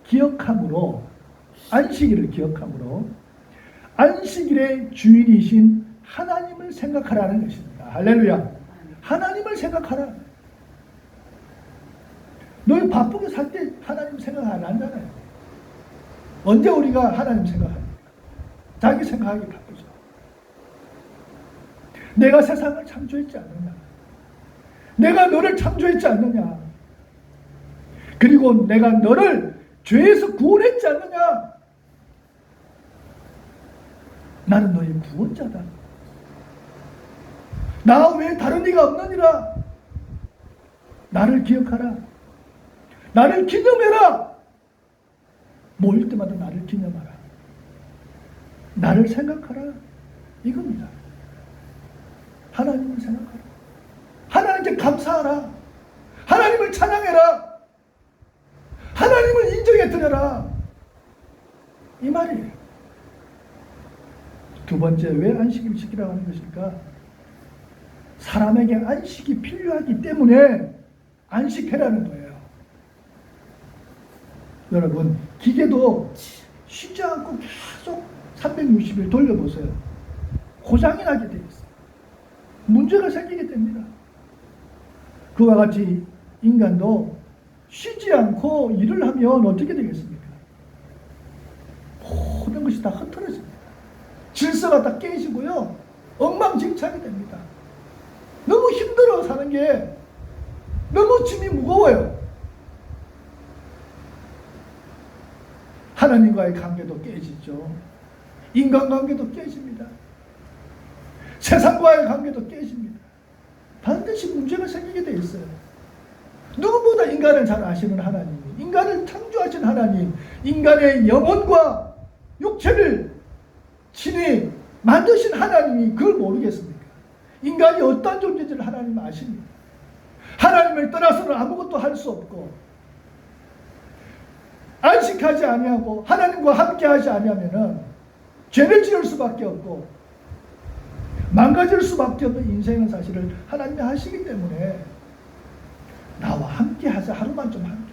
기억함으로, 안식일을 기억함으로 안식일의 주인이신 하나님을 생각하라는 것입니다. 할렐루야. 하나님을 생각하라. 너 바쁘게 살 때 하나님 생각 안 한잖아요. 언제 우리가 하나님 생각합니까? 자기 생각하기 바쁘죠. 내가 세상을 창조했지 않느냐? 내가 너를 창조했지 않느냐? 그리고 내가 너를 죄에서 구원했지 않느냐? 나는 너의 구원자다. 나 외에 다른 이가 없느니라. 나를 기억하라. 나를 기념해라. 모일 때마다 나를 기념하라. 나를 생각하라. 이겁니다. 하나님을 생각하라. 하나님께 감사하라. 하나님을 찬양해라. 하나님을 인정해 드려라. 이 말이에요. 두 번째, 왜 안식일을 지키라고 하는 것일까? 사람에게 안식이 필요하기 때문에 안식해라는 거예요. 여러분, 기계도 쉬지 않고 계속 360일 돌려보세요. 고장이 나게 되어 있어요. 문제가 생기게 됩니다. 그와 같이 인간도 쉬지 않고 일을 하면 어떻게 되겠습니까? 모든 것이 다 흐트러집니다. 질서가 다 깨지고요. 엉망진창이 됩니다. 너무 힘들어 사는 게. 너무 짐이 무거워요. 하나님과의 관계도 깨지죠. 인간관계도 깨집니다. 세상과의 관계도 깨집니다. 반드시 문제가 생기게 돼 있어요. 누구보다 인간을 잘 아시는 하나님, 인간을 창조하신 하나님, 인간의 영혼과 육체를 친히 만드신 하나님이 그걸 모르겠습니까? 인간이 어떤 존재인지를 하나님은 아십니다. 하나님을 떠나서는 아무것도 할 수 없고, 안식하지 아니하고 하나님과 함께하지 아니하면은 죄를 지을 수밖에 없고 망가질 수밖에 없는 인생은 사실을 하나님이 하시기 때문에 나와 함께하자. 하루만 좀 함께하자.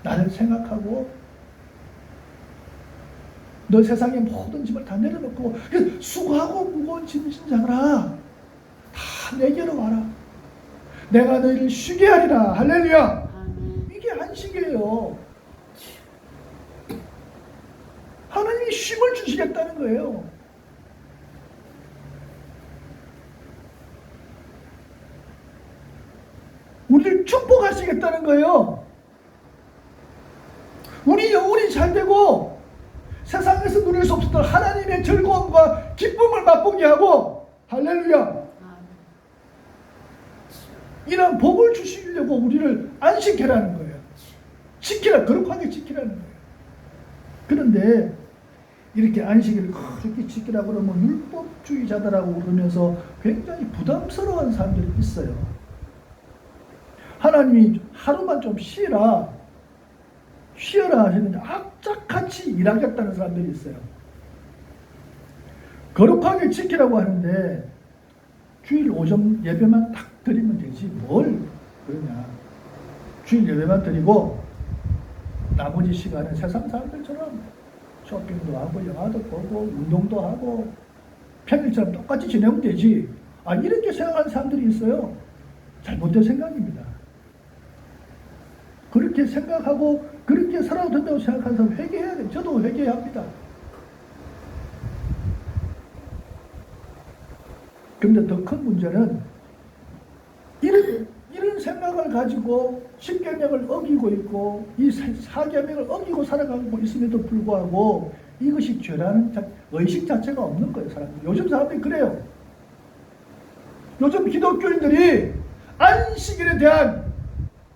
나를 생각하고 너 세상의 모든 짐을 다 내려놓고 수고하고 무거운 짐이신 자들아 다 내게로 와라. 내가 너희를 쉬게 하리라. 할렐루야. 이게 안식이에요. 하나님이 쉼을 주시겠다는 거예요. 우리를 축복하시겠다는 거예요. 우리 영혼이 잘 되고 세상에서 누릴 수 없었던 하나님의 즐거움과 기쁨을 맛보게 하고, 할렐루야, 이런 복을 주시려고 우리를 안식해라는 거예요. 지키라, 거룩하게 지키라는 거예요. 그런데 이렇게 안식일을 그렇게 지키라고 그러면 율법주의자들하고 그러면서 굉장히 부담스러운 사람들이 있어요. 하나님이 하루만 좀 쉬라 하시는데 악착같이 일하겠다는 사람들이 있어요. 거룩하게 지키라고 하는데 주일 오전 예배만 딱 드리면 되지 뭘 그러냐. 주일 예배만 드리고 나머지 시간은 세상 사람들처럼 쇼핑도 하고 영화도 보고 운동도 하고 평일처럼 똑같이 지내면 되지. 이렇게 생각하는 사람들이 있어요. 잘못된 생각입니다. 그렇게 생각하고 그렇게 살아도 된다고 생각하는 사람 회개해야 돼요. 저도 회개해야 합니다. 그런데 더 큰 문제는 이런 생각을 가지고 십계명을 어기고 있고 이 사계명을 어기고 살아가고 있음에도 불구하고 이것이 죄라는 의식 자체가 없는 거예요. 사람들. 요즘 사람들이 그래요. 요즘 기독교인들이 안식일에 대한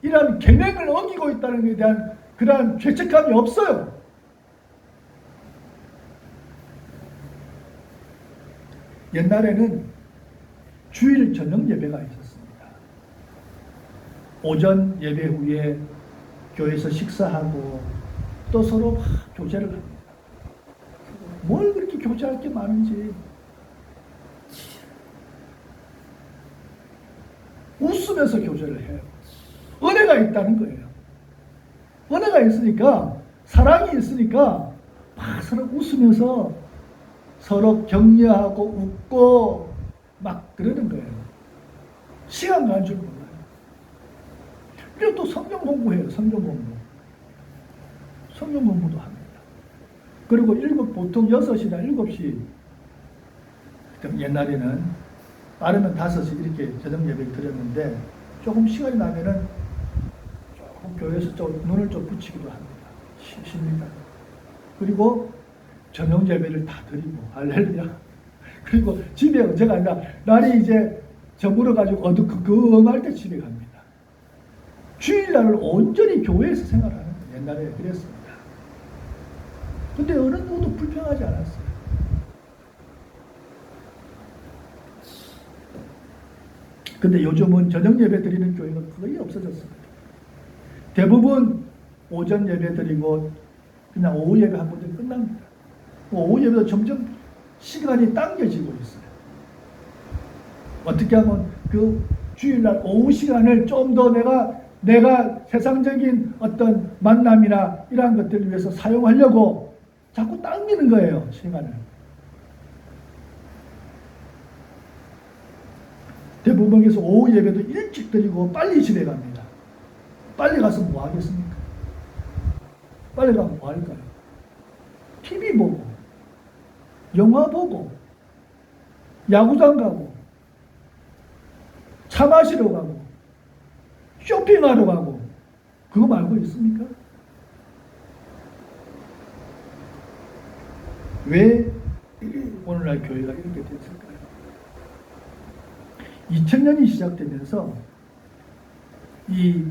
이러한 계명을 어기고 있다는 것에 대한 그러한 죄책감이 없어요. 옛날에는 주일 저녁 예배가 있었습니다. 오전 예배 후에 교회에서 식사하고 또 서로 막 교제를 합니다. 뭘 그렇게 교제할 게 많은지. 웃으면서 교제를 해요. 은혜가 있다는 거예요. 은혜가 있으니까 사랑이 있으니까 막 서로 웃으면서 서로 격려하고 웃고 막 그러는 거예요. 시간 가는 줄 몰라요. 그리고 또 성경 공부해요. 성경 공부. 성경 공부도 합니다. 그리고 보통 6시나 7시, 옛날에는 빠르면 5시 이렇게 저녁 예배를 드렸는데 조금 시간이 나면은 조금 교회에서 좀 눈을 좀 붙이기도 합니다. 쉽습니다. 그리고 저녁 예배를 다 드리고, 할렐루야. 그리고 집에 언제가 아니라 날이 이제 저물어가지고 어두컴컴할 때 집에 갑니다. 주일날을 온전히 교회에서 생활하는 거예요. 옛날에 그랬습니다. 근데 어느 누구도 불평하지 않았어요. 근데 요즘은 저녁 예배 드리는 교회가 거의 없어졌습니다. 대부분 오전 예배 드리고 그냥 오후 예배 한 번에 끝납니다. 오후 예배도 점점 시간이 당겨지고 있어요. 어떻게 하면 그 주일날 오후 시간을 좀 더 내가 세상적인 어떤 만남이나 이러한 것들을 위해서 사용하려고 자꾸 당기는 거예요, 시간을. 대부분에서 오후 예배도 일찍 드리고 빨리 집에 갑니다. 빨리 가서 뭐 하겠습니까? 빨리 가면 뭐 할까요? TV 보고, 영화 보고, 야구장 가고, 차 마시러 가고, 쇼핑하러 가고, 그거 말고 있습니까? 왜 오늘날 교회가 이렇게 됐을까요? 2000년이 시작되면서 이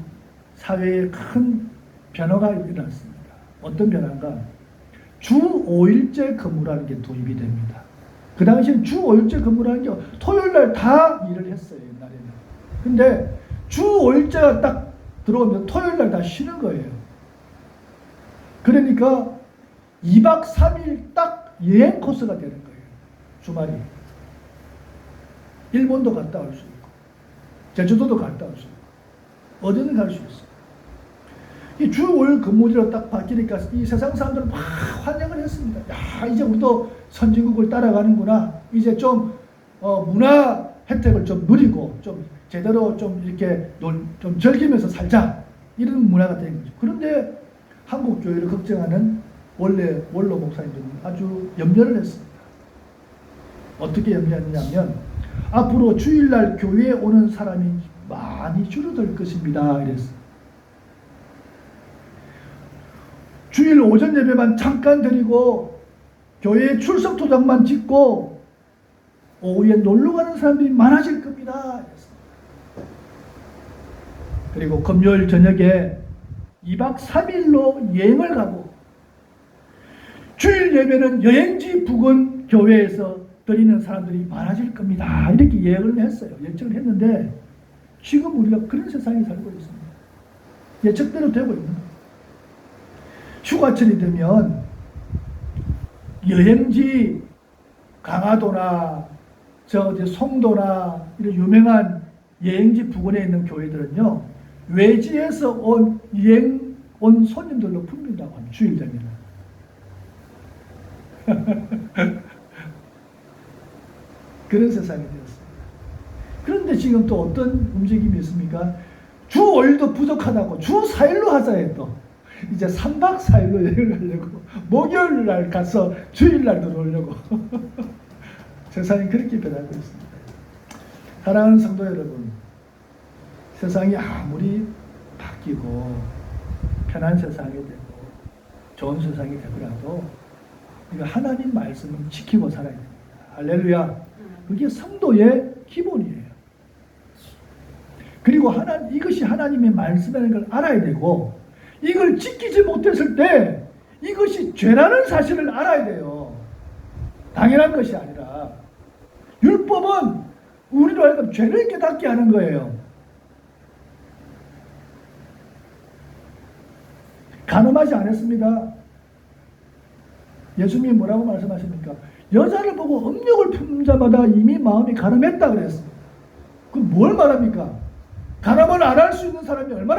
사회에 큰 변화가 일어났습니다. 어떤 변화인가? 주 5일제 근무라는 게 도입이 됩니다. 그 당시엔 주 5일제 근무라는 게 토요일날 다 일을 했어요, 옛날에는. 근데 주 5일제가 딱 들어오면 토요일날 다 쉬는 거예요. 그러니까 2박 3일 딱 여행 코스가 되는 거예요. 주말이. 일본도 갔다 올 수 있고, 제주도도 갔다 올 수 있고, 어디든 갈 수 있어요. 이 주 5일 근무제로 딱 바뀌니까 이 세상 사람들은 막 환영을 했습니다. 야, 이제 우리도 선진국을 따라가는구나. 이제 좀 문화 혜택을 좀 누리고 좀 제대로 좀 이렇게 좀 즐기면서 살자. 이런 문화가 된 거죠. 그런데 한국 교회를 걱정하는 원로 목사님들은 아주 염려를 했습니다. 어떻게 염려했냐면 앞으로 주일날 교회에 오는 사람이 많이 줄어들 것입니다. 이랬어요. 주일 오전 예배만 잠깐 드리고 교회 출석 도장만 찍고 오후에 놀러 가는 사람들이 많아질 겁니다. 그리고 금요일 저녁에 2박 3일로 여행을 가고 주일 예배는 여행지 부근 교회에서 드리는 사람들이 많아질 겁니다. 이렇게 예언을 했어요. 예측을 했는데 지금 우리가 그런 세상에 살고 있습니다. 예측대로 되고 있는 거예요. 휴가철이 되면 여행지 강화도나 송도나 이런 유명한 여행지 부근에 있는 교회들은요, 외지에서 온 손님들로 품는다고 합니다. 주일 되면. 그런 세상이 되었습니다. 그런데 지금 또 어떤 움직임이 있습니까? 주 5일도 부족하다고 주 4일로 하자 해도 이제 3박 4일로 여행을 하려고 목요일 날 가서 주일 날 들어오려고 세상이 그렇게 변하고 있습니다. 사랑하는 성도 여러분, 세상이 아무리 바뀌고 편한 세상이 되고 좋은 세상이 되더라도 우리가 하나님 말씀을 지키고 살아야 됩니다. 할렐루야. 그게 성도의 기본이에요. 그리고 이것이 하나님의 말씀이라는 걸 알아야 되고 이걸 지키지 못했을 때 이것이 죄라는 사실을 알아야 돼요. 당연한 것이 아니라 율법은 우리로 하여금 죄를 깨닫게 하는 거예요. 간음하지 않았습니다. 예수님이 뭐라고 말씀하십니까? 여자를 보고 음욕을 품는 자마다 이미 마음이 간음했다 그랬습니다. 그럼 뭘 말합니까? 간음을 안 할 수 있는 사람이 얼마나